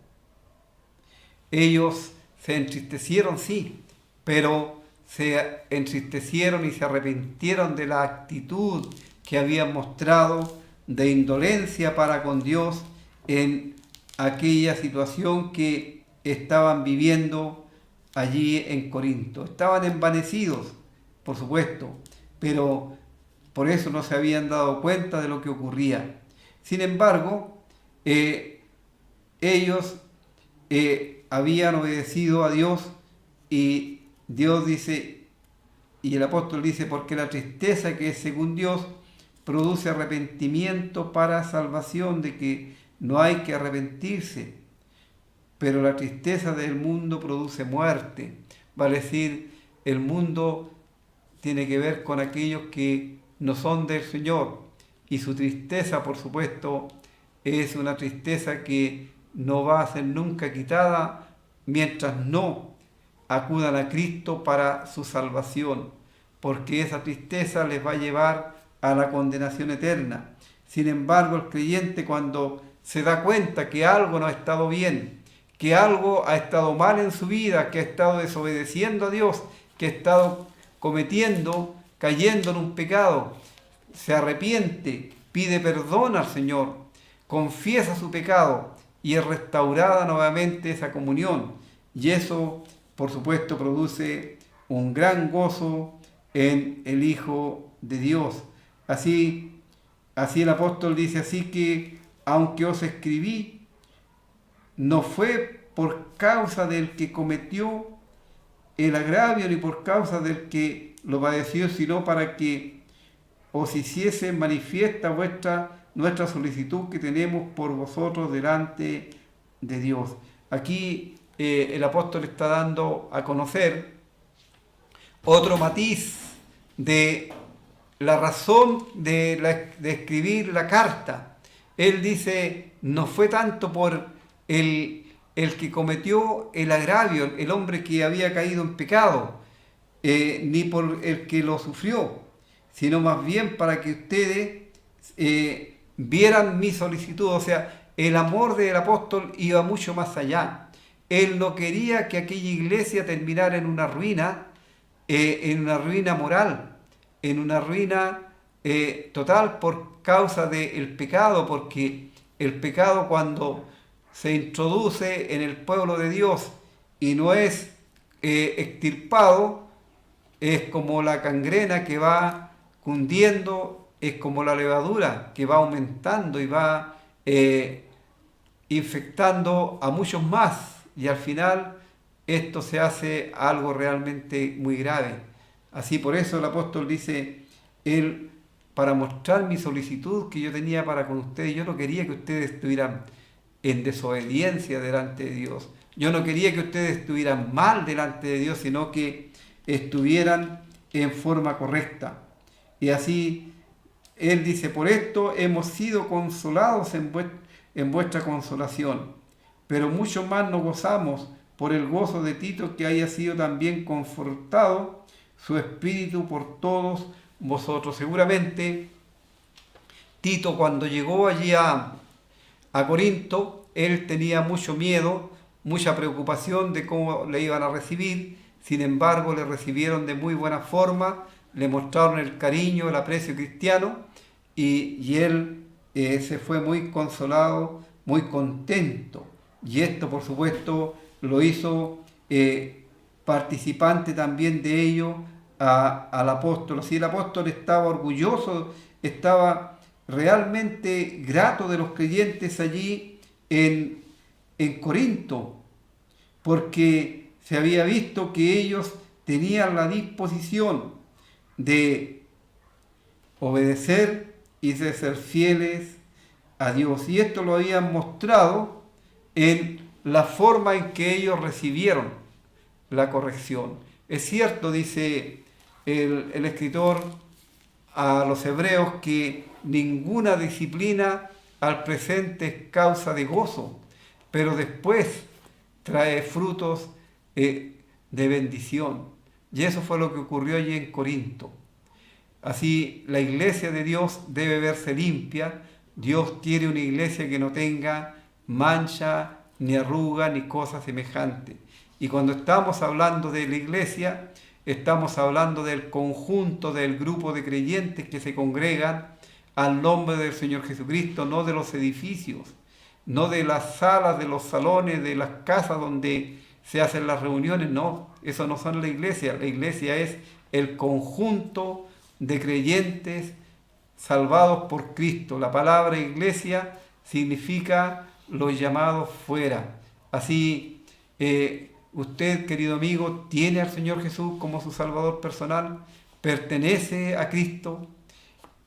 S2: Ellos se entristecieron, sí, pero se entristecieron y se arrepintieron de la actitud que habían mostrado de indolencia para con Dios en aquella situación que estaban viviendo allí en Corinto. Estaban envanecidos, por supuesto, pero por eso no se habían dado cuenta de lo que ocurría. Sin embargo, ellos habían obedecido a Dios, y Dios dice, y el apóstol dice, porque la tristeza que es según Dios produce arrepentimiento para salvación, de que no hay que arrepentirse, pero la tristeza del mundo produce muerte. Vale decir, el mundo tiene que ver con aquellos que no son del Señor, y su tristeza, por supuesto, es una tristeza que no va a ser nunca quitada mientras no acudan a Cristo para su salvación, porque esa tristeza les va a llevar a la condenación eterna. Sin embargo, el creyente, cuando se da cuenta que algo no ha estado bien, que algo ha estado mal en su vida, que ha estado desobedeciendo a Dios, que ha estado cayendo en un pecado, se arrepiente, pide perdón al Señor, confiesa su pecado y es restaurada nuevamente esa comunión. Y eso, por supuesto, produce un gran gozo en el Hijo de Dios. Así el apóstol dice, así que aunque os escribí, no fue por causa del que cometió el agravio ni por causa del que lo padeció, sino para que os hiciese manifiesta nuestra solicitud que tenemos por vosotros delante de Dios. Aquí el apóstol está dando a conocer otro matiz de la razón de escribir la carta. Él dice, no fue tanto por el que cometió el agravio, el hombre que había caído en pecado, ni por el que lo sufrió, sino más bien para que ustedes vieran mi solicitud. O sea, el amor del apóstol iba mucho más allá. Él no quería que aquella iglesia terminara en una ruina moral, en una ruina total por causa del pecado, porque el pecado, cuando se introduce en el pueblo de Dios y no es extirpado, es como la gangrena que va cundiendo, es como la levadura que va aumentando y va infectando a muchos más, y al final esto se hace algo realmente muy grave. Así, por eso el apóstol dice, él, para mostrar mi solicitud que yo tenía para con ustedes, yo no quería que ustedes estuvieran en desobediencia delante de Dios, yo no quería que ustedes estuvieran mal delante de Dios, sino que estuvieran en forma correcta. Y así él dice, por esto hemos sido consolados en vuestra consolación, pero mucho más nos gozamos por el gozo de Tito, que haya sido también confortado su espíritu por todos vosotros. Seguramente Tito, cuando llegó allí a Corinto, él tenía mucho miedo, mucha preocupación de cómo le iban a recibir. Sin embargo, le recibieron de muy buena forma, le mostraron el cariño, el aprecio cristiano, y él se fue muy consolado, muy contento. Y esto, por supuesto, lo hizo participante también de ello al apóstol. Así el apóstol estaba orgulloso, estaba realmente grato de los creyentes allí en Corinto, porque se había visto que ellos tenían la disposición de obedecer y de ser fieles a Dios. Y esto lo habían mostrado en la forma en que ellos recibieron la corrección. Es cierto, dice el escritor a los hebreos, que ninguna disciplina al presente es causa de gozo, pero después trae frutos de bendición. Y eso fue lo que ocurrió allí en Corinto. Así, la iglesia de Dios debe verse limpia. Dios quiere una iglesia que no tenga mancha, ni arruga, ni cosa semejante. Y cuando estamos hablando de la iglesia, estamos hablando del conjunto, del grupo de creyentes que se congregan al nombre del Señor Jesucristo, no de los edificios, no de las salas, de los salones, de las casas donde se hacen las reuniones. No, eso no son la iglesia. La iglesia es el conjunto de creyentes salvados por Cristo. La palabra iglesia significa los llamados fuera. Así, usted, querido amigo, tiene al Señor Jesús como su Salvador personal, pertenece a Cristo,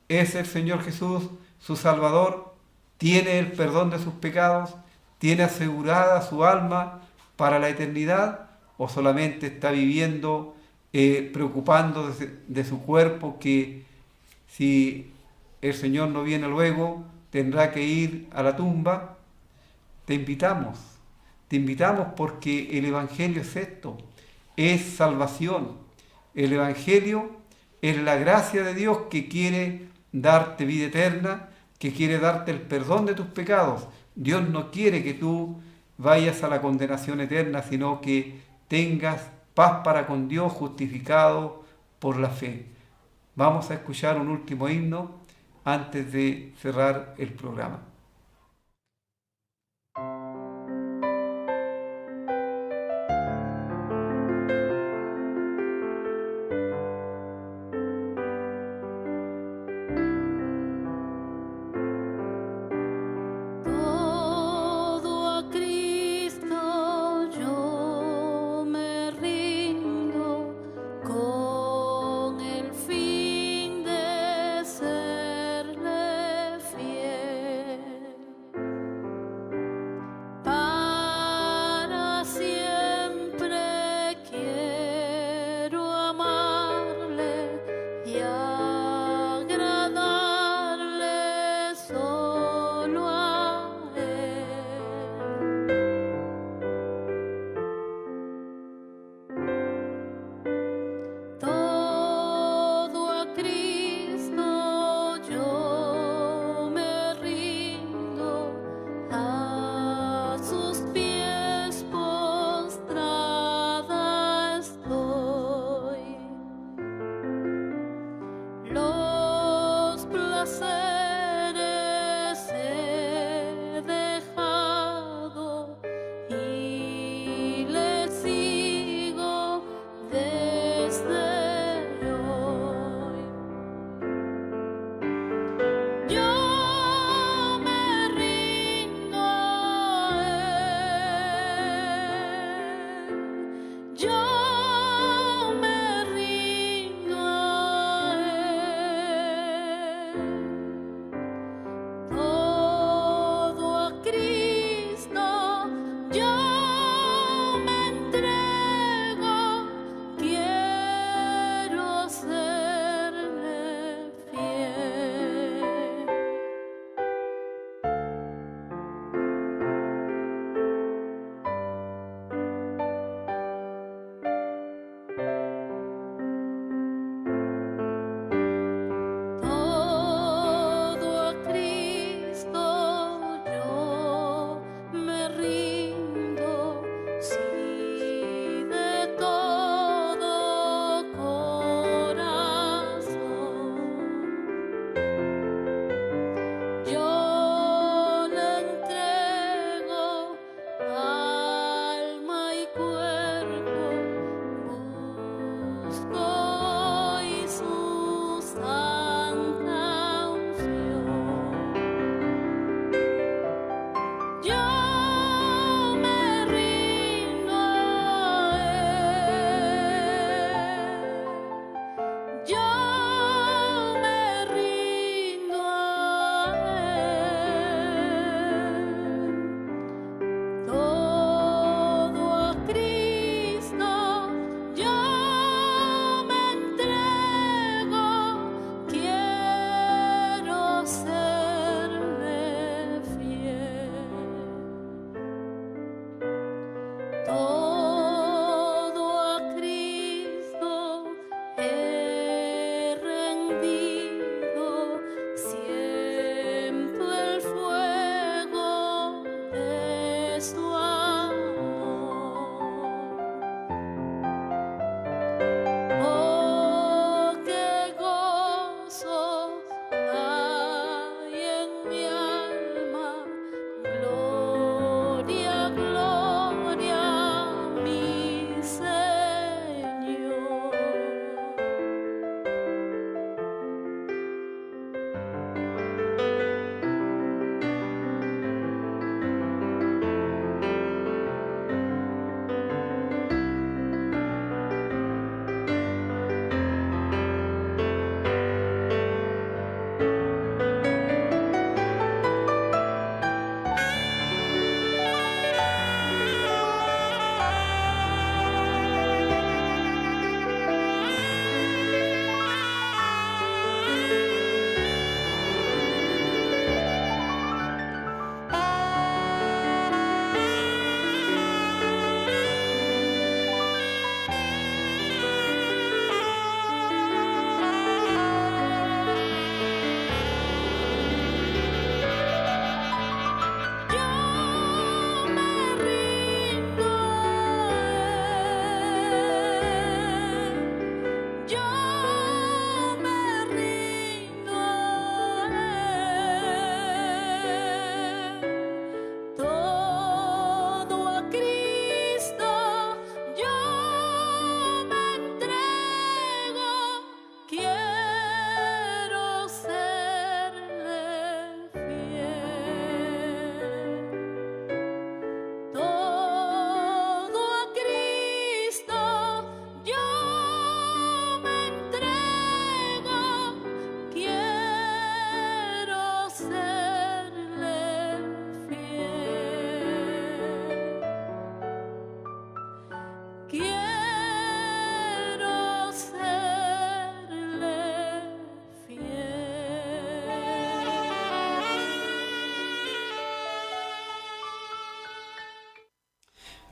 S2: es el Señor Jesús su Salvador, tiene el perdón de sus pecados, tiene asegurada su alma para la eternidad, o solamente está viviendo preocupándose de su cuerpo, que si el Señor no viene luego tendrá que ir a la tumba. Te invitamos porque el Evangelio es esto, es salvación. El Evangelio es la gracia de Dios que quiere darte vida eterna, que quiere darte el perdón de tus pecados. Dios no quiere que tú vayas a la condenación eterna, sino que tengas paz para con Dios, justificado por la fe. Vamos a escuchar un último himno antes de cerrar el programa.
S3: Con el fin de serle fiel.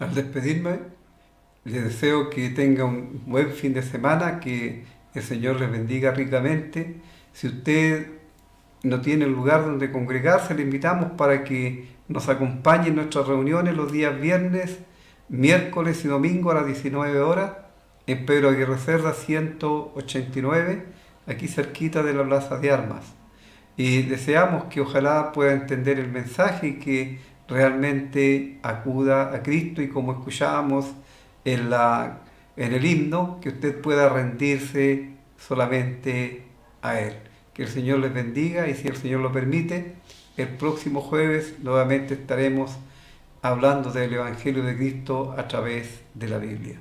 S2: Al despedirme, les deseo que tengan un buen fin de semana, que el Señor les bendiga ricamente. Si usted no tiene lugar donde congregarse, le invitamos para que nos acompañe en nuestras reuniones los días viernes, miércoles y domingo a las 19 horas en Pedro Aguirre Cerda 189, aquí cerquita de la Plaza de Armas. Y deseamos que ojalá pueda entender el mensaje y que realmente acuda a Cristo, y como escuchábamos en el himno, que usted pueda rendirse solamente a Él. Que el Señor les bendiga, y si el Señor lo permite, el próximo jueves nuevamente estaremos hablando del Evangelio de Cristo a través de la Biblia.